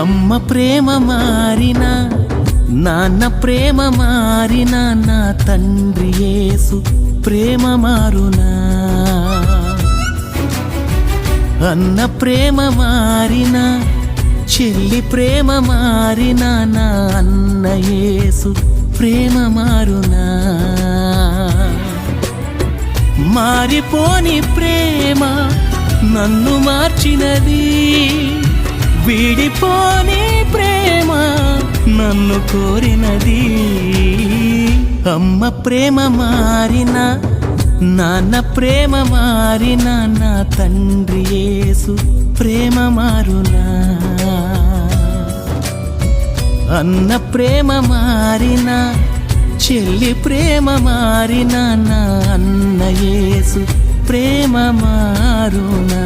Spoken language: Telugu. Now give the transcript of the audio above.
అమ్మ ప్రేమ మారినా, నాన్న ప్రేమ మారినా, నా తండ్రి యేసు ప్రేమ మారునా. అన్న ప్రేమ మారినా, చెల్లి ప్రేమ మారినా, నా అన్న యేసు ప్రేమ మారునా. మారిపోని ప్రేమ నన్ను మార్చినది, విడిపోని ప్రేమ నన్ను కోరినది. అమ్మ ప్రేమ మారినా, నాన్న ప్రేమ మారినా, నా తండ్రి యేసు ప్రేమ మారునా. అన్న ప్రేమ మారినా, చెల్లి ప్రేమ మారినా, నా అన్న యేసు ప్రేమ మారునా.